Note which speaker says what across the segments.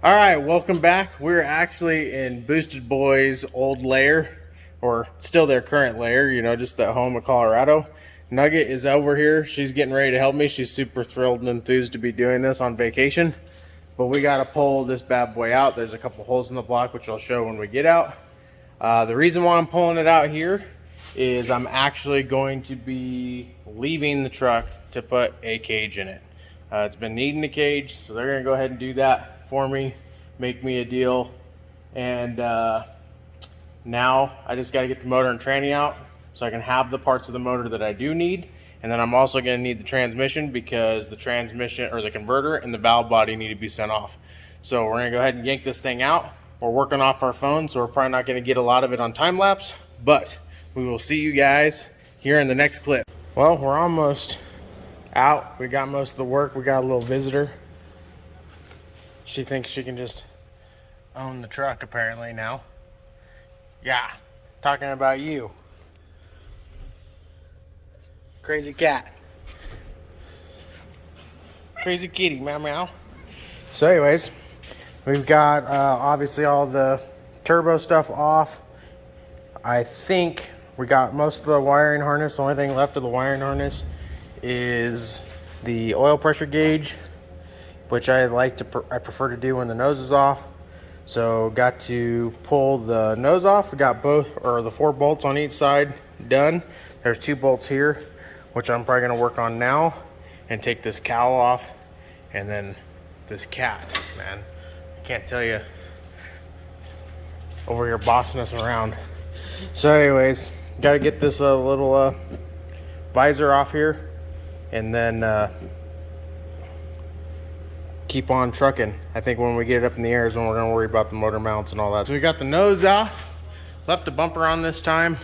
Speaker 1: All right, welcome back. We're actually in Boosted Boi's old lair, or still their current lair, just at home in Colorado. Nugget is over here. She's getting ready to help me. She's super thrilled and enthused to be doing this on vacation. But we got to pull this bad boy out. There's a couple holes in the block, which I'll show when we get out. The reason why I'm pulling it out here is I'm actually going to be leaving the truck to put a cage in it. It's been needing a cage, so they're gonna go ahead and do that for me, make me a deal. And now I just gotta get the motor and tranny out so I can have the parts of the motor that I do need. And then I'm also gonna need the transmission because the transmission or the converter and the valve body need to be sent off. So we're gonna go ahead and yank this thing out. We're working off our phone, so we're probably not gonna get a lot of it on time lapse, but we will see you guys here in the next clip. Well, we're almost out. We got most of the work. We got a little visitor. She thinks she can just own the truck apparently now. Yeah, talking about you. Crazy cat. Crazy kitty, meow meow. So anyways, we've got obviously all the turbo stuff off. I think we got most of the wiring harness. The only thing left of the wiring harness is the oil pressure gauge, which I prefer to do when the nose is off. So got to pull the nose off. We got the 4 bolts on each side done. There's 2 bolts here, which I'm probably gonna work on now, and take this cowl off. And then this cat, man, I can't tell you, over here bossing us around. So anyways, gotta get this little visor off here, and then keep on trucking. I think when we get it up in the air is when we're gonna worry about the motor mounts and all that. So we got the nose off, left the bumper on this time.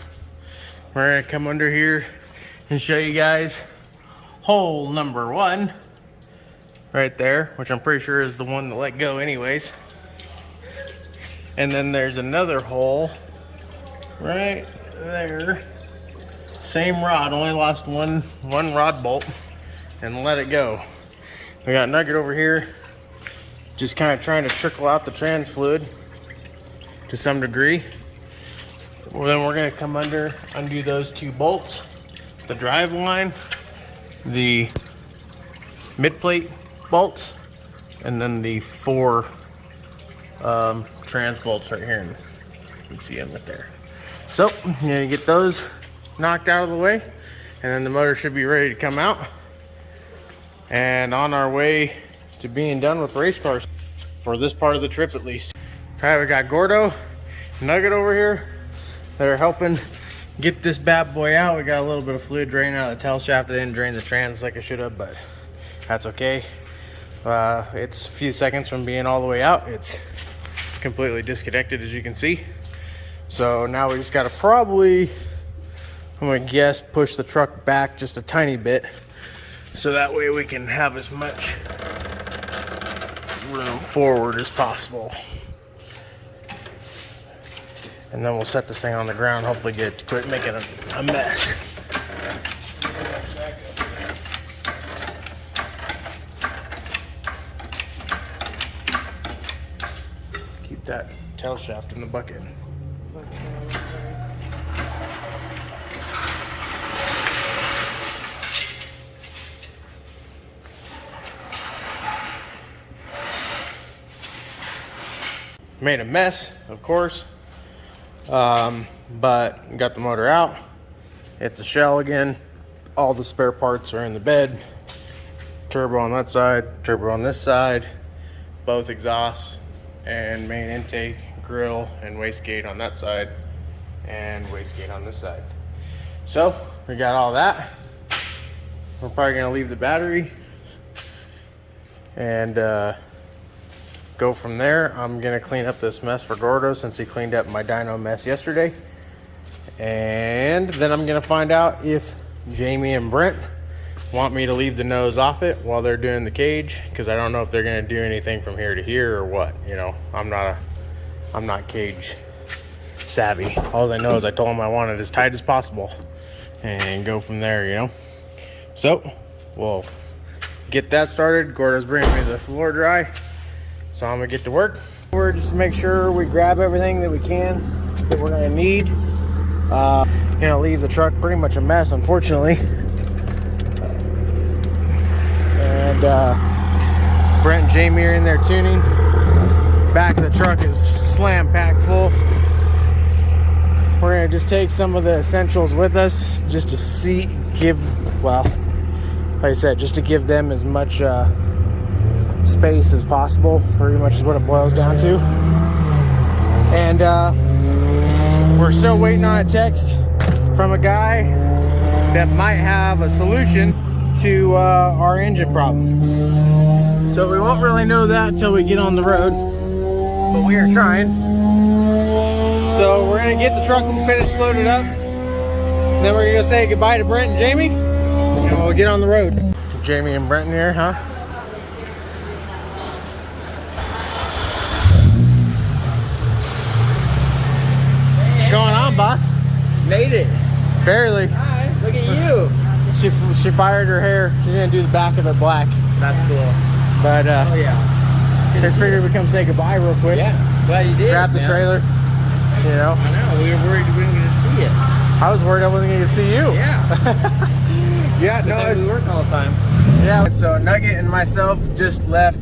Speaker 1: We're gonna come under here and show you guys hole number 1 right there, which I'm pretty sure is the one that let go anyways. And then there's another hole right there. Same rod, only lost one rod bolt and let it go. We got Nugget over here just kind of trying to trickle out the trans fluid to some degree. Well, then we're gonna come undo those 2 bolts, the drive line, the mid plate bolts, and then the 4 trans bolts right here. You can see them right there. So I'm gonna get those knocked out of the way, and then the motor should be ready to come out and on our way to being done with race cars for this part of the trip at least. All right, we got Gordo, Nugget over here. They're helping get this bad boy out. We got a little bit of fluid draining out of the tail shaft. I didn't drain the trans like I should have, but that's okay. It's a few seconds from being all the way out. It's completely disconnected, as you can see. So now we just gotta probably, I'm gonna guess, push the truck back just a tiny bit so that way we can have as much room forward as possible. And then we'll set this thing on the ground, hopefully get it to quit making a mess. Keep that tail shaft in the bucket. Made a mess, of course, but got the motor out. It's a shell again. All the spare parts are in the bed. Turbo on that side, turbo on this side, both exhausts and main intake, grill, and wastegate on that side, and wastegate on this side. So we got all that. We're probably gonna leave the battery and go from there. I'm gonna clean up this mess for Gordo since he cleaned up my dyno mess yesterday. And then I'm gonna find out if Jamie and Brent want me to leave the nose off it while they're doing the cage, because I don't know if they're gonna do anything from here to here or what. I'm not cage savvy. All I know is I told them I want it as tight as possible and go from there, So we'll get that started. Gordo's bringing me the floor dry, So I'm gonna get to work. We're just to make sure we grab everything that we can that we're gonna need. Leave the truck pretty much a mess, unfortunately. And Brent and Jaime are in there tuning. Back of the truck is slam packed full. We're gonna just take some of the essentials with us just to like I said, just to give them as much space as possible. Pretty much is what it boils down to. And we're still waiting on a text from a guy that might have a solution to our engine problem. So we won't really know that until we get on the road, but we are trying. So we're gonna get the truck finished, loaded up, and then we're gonna say goodbye to Brent and Jaime, and we'll get on the road. Jaime and Brent here, huh? What's going on, boss?
Speaker 2: Made it.
Speaker 1: Barely.
Speaker 2: Hi, look at you.
Speaker 1: She fired her hair. She didn't do the back of it black.
Speaker 2: That's cool.
Speaker 1: But
Speaker 2: Oh yeah.
Speaker 1: just figured we'd come say goodbye real quick.
Speaker 2: Yeah. Glad you did.
Speaker 1: Grab the trailer. You know.
Speaker 2: I know. We were worried we didn't get to see it.
Speaker 1: I was worried I wasn't going to see you.
Speaker 2: Yeah.
Speaker 1: Yeah. No.
Speaker 2: We work all the time.
Speaker 1: Yeah. So Nugget and myself just left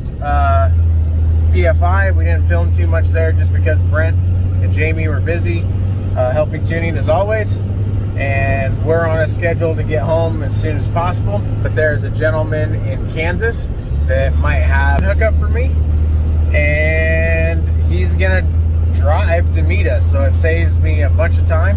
Speaker 1: PFI. We didn't film too much there just because Brent and Jaime were busy helping tuning as always. And we're on a schedule to get home as soon as possible. But there's a gentleman in Kansas that might have a hookup for me, and he's gonna drive to meet us, so it saves me a bunch of time,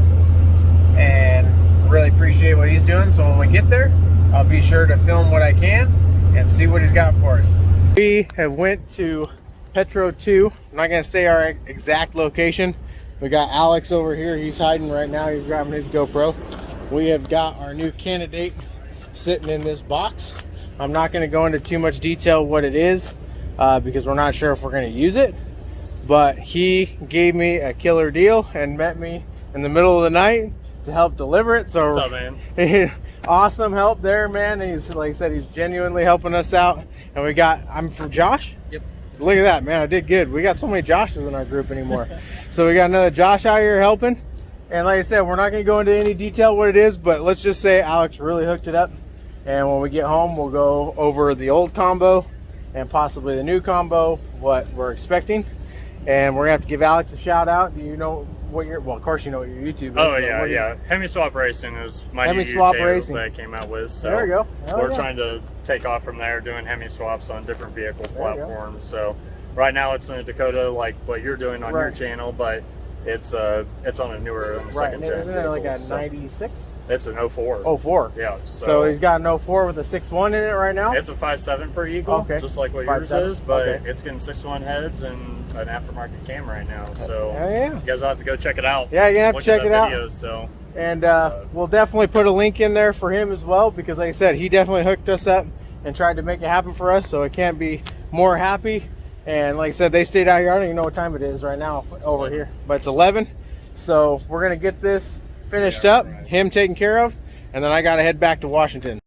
Speaker 1: and really appreciate what he's doing. So when we get there, I'll be sure to film what I can and see what he's got for us. We have went to Petro 2. I'm not gonna say our exact location. We got Alex over here. He's hiding right now. He's grabbing his GoPro. We have got our new candidate sitting in this box. I'm not going to go into too much detail what it is because we're not sure if we're going to use it. But he gave me a killer deal and met me in the middle of the night to help deliver it. So,
Speaker 2: what's up, man?
Speaker 1: Awesome help there, man. And he's, like I said, he's genuinely helping us out. And we got, I'm from Josh.
Speaker 2: Yep.
Speaker 1: Look at that, man. I did good. We got so many Joshes in our group anymore. So we got another Josh out here helping. And like I said, we're not going to go into any detail what it is, but let's just say Alex really hooked it up. And when we get home, we'll go over the old combo and possibly the new combo, what we're expecting. And we're going to have to give Alex a shout out. Do you know what your, well, of course you know what your YouTube is.
Speaker 3: Oh, yeah, yeah. Hemi Swap Racing is my
Speaker 1: Hemi
Speaker 3: new
Speaker 1: Swap
Speaker 3: channel
Speaker 1: Racing
Speaker 3: that I came out with. So
Speaker 1: there we go.
Speaker 3: We're trying to take off from there, doing Hemi swaps on different vehicle
Speaker 1: There
Speaker 3: platforms. So right now it's in a Dakota, like what you're doing on your channel, but it's on a newer second gen.
Speaker 1: Isn't it like a 96?
Speaker 3: It's an 04.
Speaker 1: 04.
Speaker 3: Yeah.
Speaker 1: So he's got an 04 with a 6.1 in it right now?
Speaker 3: It's a 5.7 per Eagle,
Speaker 1: Okay.
Speaker 3: just like what
Speaker 1: 5.7.
Speaker 3: yours is, but
Speaker 1: Okay.
Speaker 3: it's getting 6.1 heads and an aftermarket cam right now. So
Speaker 1: Oh, yeah.
Speaker 3: you guys will have to go check it out.
Speaker 1: Yeah, you're going to have to
Speaker 3: Look
Speaker 1: check
Speaker 3: at
Speaker 1: it
Speaker 3: that
Speaker 1: out.
Speaker 3: video, so.
Speaker 1: And we'll definitely put a link in there for him as well, because like I said, he definitely hooked us up and tried to make it happen for us, so it can't be more happy. And like I said, they stayed out here. I don't even know what time it is right now over here, but it's 11. So we're going to get this finished up, him taken care of, and then I got to head back to Washington.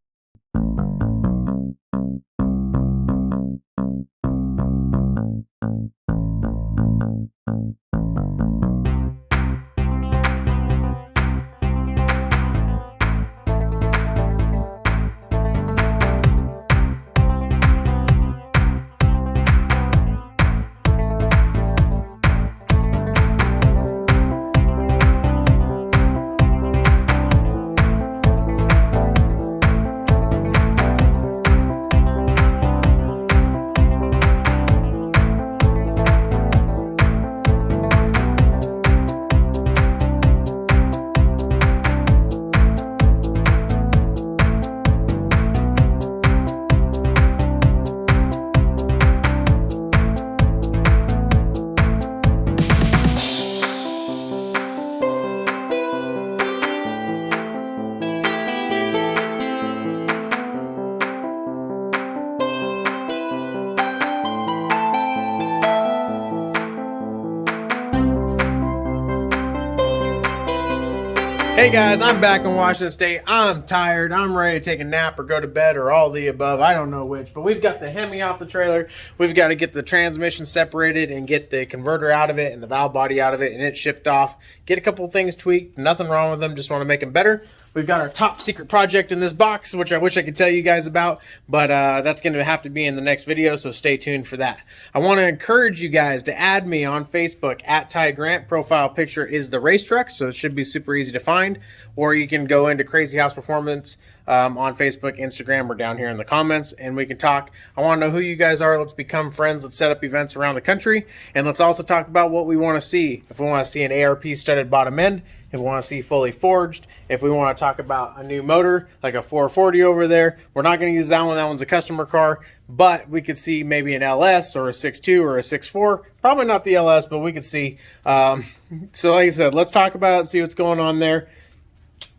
Speaker 1: Hey guys, I'm back in Washington State. I'm tired. I'm ready to take a nap or go to bed or all the above. I don't know which, but we've got the Hemi off the trailer. We've got to get the transmission separated and get the converter out of it and the valve body out of it and it shipped off. Get a couple things tweaked. Nothing wrong with them. Just want to make them better. We've got our top secret project in this box, which I wish I could tell you guys about, but that's going to have to be in the next video, so stay tuned for that. I want to encourage you guys to add me on Facebook at Ty Grant. Profile picture is the race truck, so it should be super easy to find, or you can go into Krazy House Performance on Facebook, Instagram, or down here in the comments, and we can talk. I want to know who you guys are. Let's become friends. Let's set up events around the country, and let's also talk about what we want to see. If we want to see an ARP studded bottom end, if we want to see fully forged, if we want to talk about a new motor like a 440 over there, we're not going to use that one. That one's a customer car, but we could see maybe an LS or a 6.2 or a 6.4. Probably not the LS, but we could see. So like I said, let's talk about it, see what's going on there.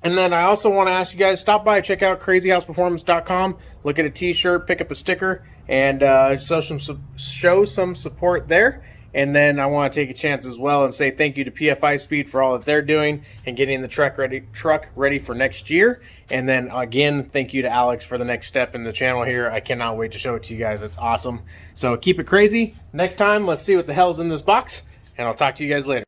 Speaker 1: And then I also want to ask you guys, stop by, check out crazyhouseperformance.com, look at a t-shirt, pick up a sticker, and show some support there. And then I want to take a chance as well and say thank you to PFI Speed for all that they're doing and getting the truck ready for next year. And then again, thank you to Alex for the next step in the channel here. I cannot wait to show it to you guys. It's awesome. So keep it crazy. Next time, let's see what the hell's in this box, and I'll talk to you guys later.